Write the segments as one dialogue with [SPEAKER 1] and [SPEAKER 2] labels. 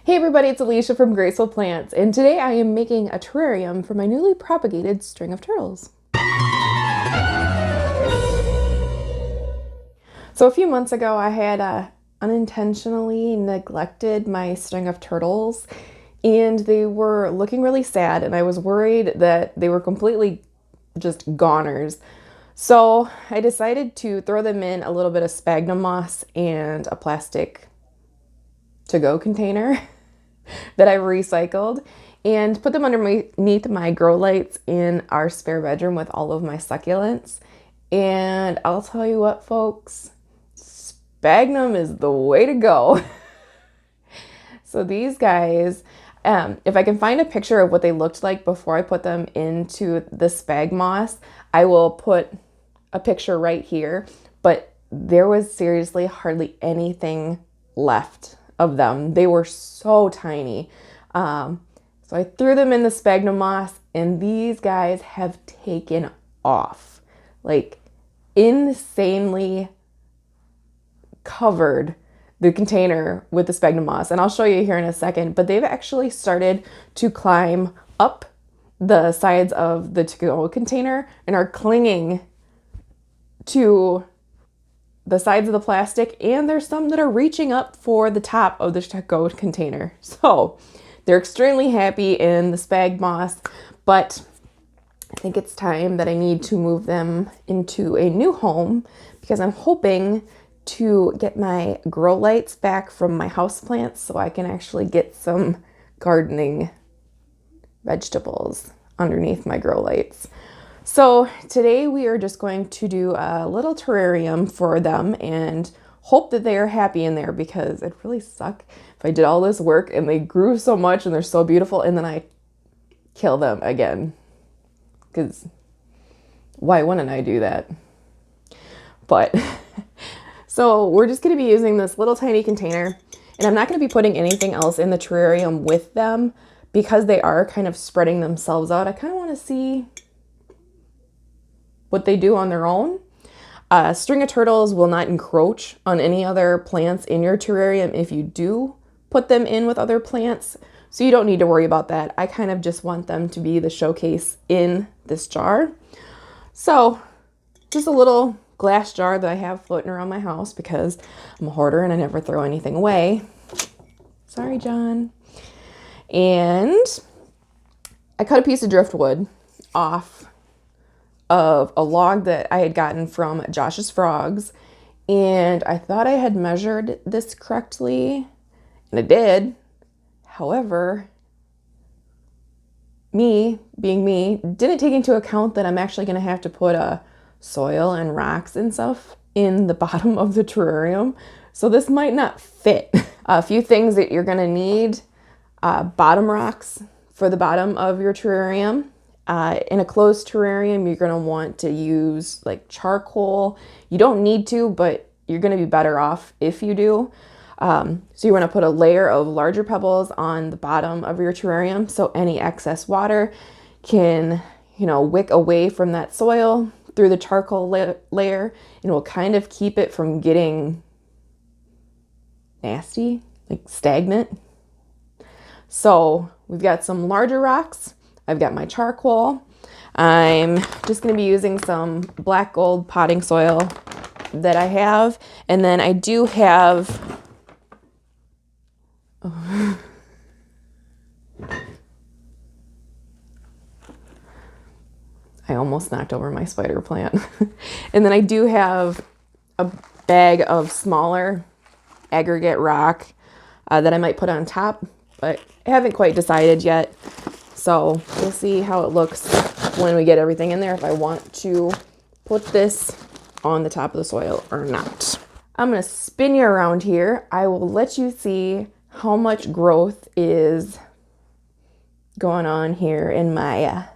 [SPEAKER 1] Hey everybody, it's Alicia from Graceful Plants, and today I am making a terrarium for my newly propagated string of turtles. So a few months ago I had unintentionally neglected my string of turtles, and they were looking really sad, and I was worried that they were completely just goners. So I decided to throw them in a little bit of sphagnum moss and a plastic to-go container that I recycled and put them underneath my grow lights in our spare bedroom with all of my succulents. And I'll tell you what, folks, sphagnum is the way to go. So these guys, if I can find a picture of what they looked like before I put them into the spag moss, I will put a picture right here. But there was seriously hardly anything left of them. They were so tiny. So I threw them in the sphagnum moss, and these guys have taken off. Like, insanely covered the container with the sphagnum moss. And I'll show you here in a second, but they've actually started to climb up the sides of the to-go container and are clinging to the sides of the plastic, and there's some that are reaching up for the top of the to-go container. So they're extremely happy in the spag moss, but I think it's time that I need to move them into a new home because I'm hoping to get my grow lights back from my houseplants so I can actually get some gardening vegetables underneath my grow lights. So today we are just going to do a little terrarium for them and hope that they are happy in there, because it'd really suck if I did all this work and they grew so much and they're so beautiful and then I kill them again. Because why wouldn't I do that? But so we're just going to be using this little tiny container, and I'm not going to be putting anything else in the terrarium with them because they are kind of spreading themselves out. I kind of want to see what they do on their own. String of turtles will not encroach on any other plants in your terrarium if you do put them in with other plants, so you don't need to worry about that. I kind of just want them to be the showcase in this jar. So just a little glass jar that I have floating around my house because I'm a hoarder and I never throw anything away. Sorry, John. And I cut a piece of driftwood off of a log that I had gotten from Josh's Frogs, and I thought I had measured this correctly, and I did. However, me being me didn't take into account that I'm actually going to have to put soil and rocks and stuff in the bottom of the terrarium, so this might not fit. A few things that you're going to need: bottom rocks for the bottom of your terrarium. In a closed terrarium, you're going to want to use like charcoal. You don't need to, but you're going to be better off if you do. So you're going to put a layer of larger pebbles on the bottom of your terrarium so any excess water can, wick away from that soil through the charcoal layer, and will kind of keep it from getting nasty, like stagnant. So we've got some larger rocks. I've got my charcoal. I'm just going to be using some black gold potting soil that I have. And then I do have I almost knocked over my spider plant. And then I do have a bag of smaller aggregate rock that I might put on top, but I haven't quite decided yet. So we'll see how it looks when we get everything in there, if I want to put this on the top of the soil or not. I'm going to spin you around here. I will let you see how much growth is going on here in my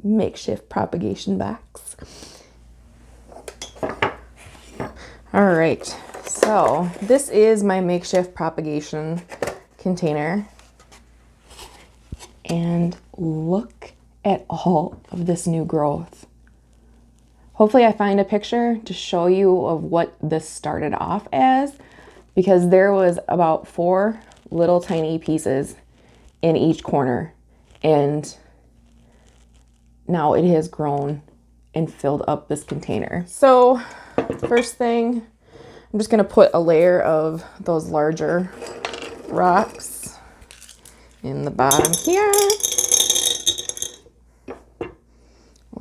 [SPEAKER 1] makeshift propagation box. All right, so this is my makeshift propagation container. And look at all of this new growth. Hopefully I find a picture to show you of what this started off as, because there was about 4 little tiny pieces in each corner. And now it has grown and filled up this container. So first thing, I'm just gonna put a layer of those larger rocks in the bottom here.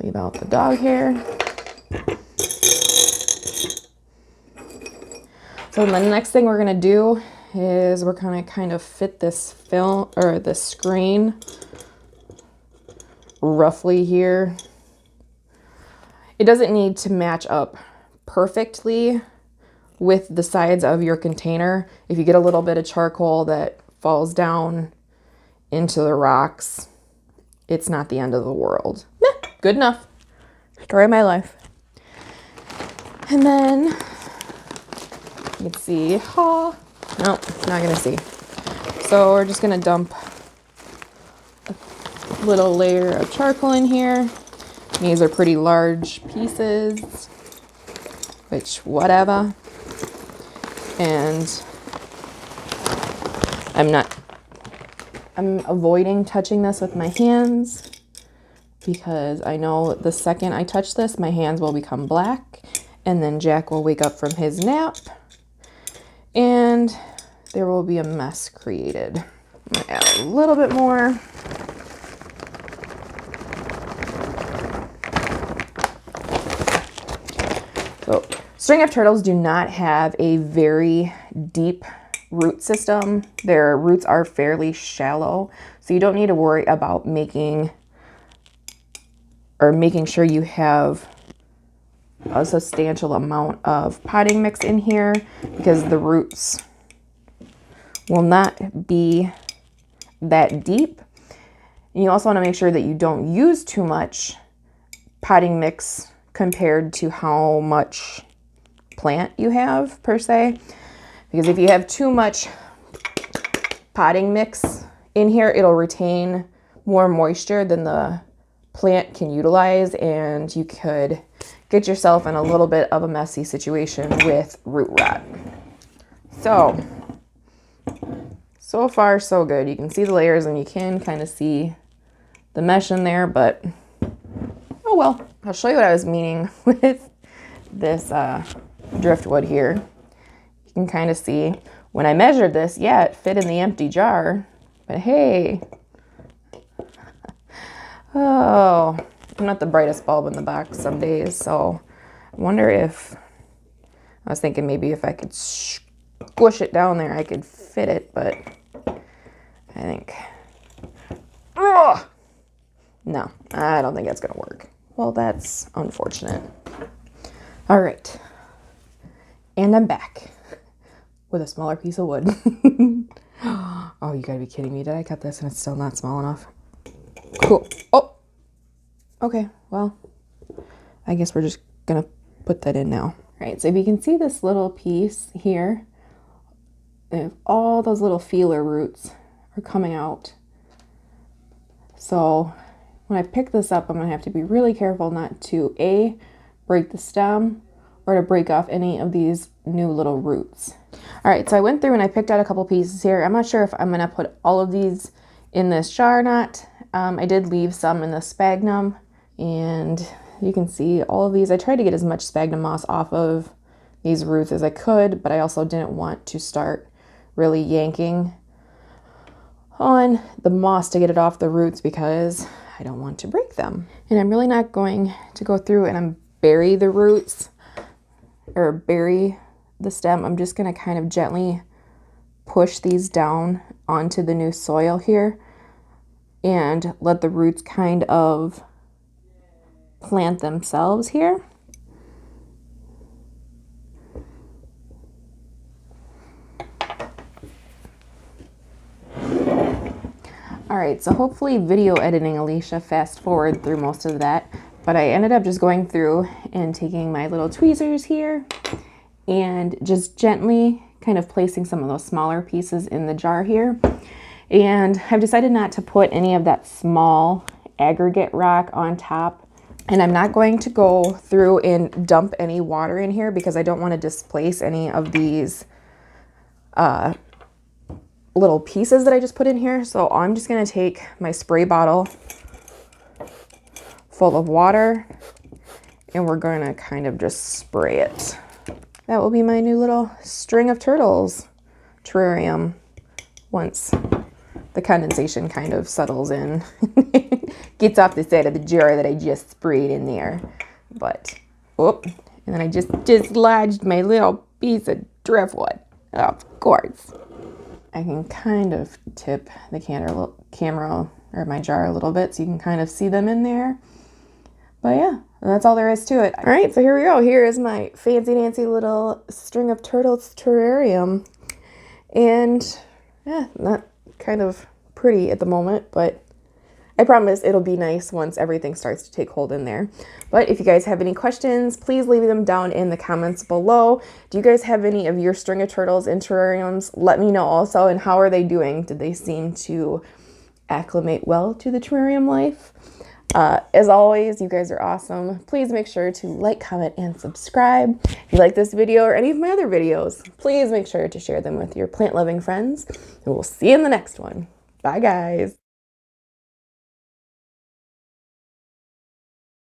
[SPEAKER 1] Leave out the dog hair. So the next thing we're gonna do is we're gonna kind of fit this film or this screen roughly here. It doesn't need to match up perfectly with the sides of your container. If you get a little bit of charcoal that falls down into the rocks, it's not the end of the world. Good enough. Story of my life. And then you can see, oh, no, not gonna see. So we're just gonna dump a little layer of charcoal in here. These are pretty large pieces, which whatever. And I'm avoiding touching this with my hands because I know the second I touch this, my hands will become black and then Jack will wake up from his nap and there will be a mess created. I'm gonna add a little bit more. So string of turtles do not have a very deep root system. Their roots are fairly shallow, so you don't need to worry about making sure you have a substantial amount of potting mix in here because the roots will not be that deep. And you also want to make sure that you don't use too much potting mix compared to how much plant you have per se. Because if you have too much potting mix in here, it'll retain more moisture than the plant can utilize, and you could get yourself in a little bit of a messy situation with root rot. So far so good. You can see the layers and you can kind of see the mesh in there, but oh well. I'll show you what I was meaning with this driftwood here. You can kind of see when I measured this, yeah, it fit in the empty jar, but hey, oh, I'm not the brightest bulb in the box some days, so I wonder if, I was thinking maybe if I could squish it down there, I could fit it, but I think, no, I don't think that's gonna work. Well, that's unfortunate. All right, and I'm back with a smaller piece of wood. Oh, you gotta be kidding me. Did I cut this and it's still not small enough? Cool. Oh, okay. Well, I guess we're just gonna put that in now. All right, so if you can see this little piece here, if all those little feeler roots are coming out. So when I pick this up, I'm gonna have to be really careful not to A, break the stem, or to break off any of these new little roots. All right, so I went through and I picked out a couple pieces here. I'm not sure if I'm gonna put all of these in this jar or not. I did leave some in the sphagnum, and you can see all of these. I tried to get as much sphagnum moss off of these roots as I could, but I also didn't want to start really yanking on the moss to get it off the roots because I don't want to break them. And I'm really not going to go through and bury the roots or bury the stem. I'm just going to kind of gently push these down onto the new soil here and let the roots kind of plant themselves here. All right, so hopefully video editing Alicia fast forward through most of that, but I ended up just going through and taking my little tweezers here and just gently kind of placing some of those smaller pieces in the jar here. And I've decided not to put any of that small aggregate rock on top. And I'm not going to go through and dump any water in here because I don't want to displace any of these little pieces that I just put in here. So I'm just gonna take my spray bottle full of water and we're gonna kind of just spray it. That will be my new little string of turtles terrarium once the condensation kind of settles in. Gets off the side of the jar that I just sprayed in there. But, whoop, and then I just dislodged my little piece of driftwood. Of course. I can kind of tip the camera or my jar a little bit so you can kind of see them in there. But yeah, that's all there is to it. All right, so here we go. Here is my fancy dancy little string of turtles terrarium. And yeah, not kind of pretty at the moment, but I promise it'll be nice once everything starts to take hold in there. But if you guys have any questions, please leave them down in the comments below. Do you guys have any of your string of turtles in terrariums? Let me know also, and how are they doing? Did they seem to acclimate well to the terrarium life? As always, you guys are awesome. Please make sure to like, comment, and subscribe. If you like this video or any of my other videos, please make sure to share them with your plant-loving friends, and we'll see you in the next one. Bye, guys.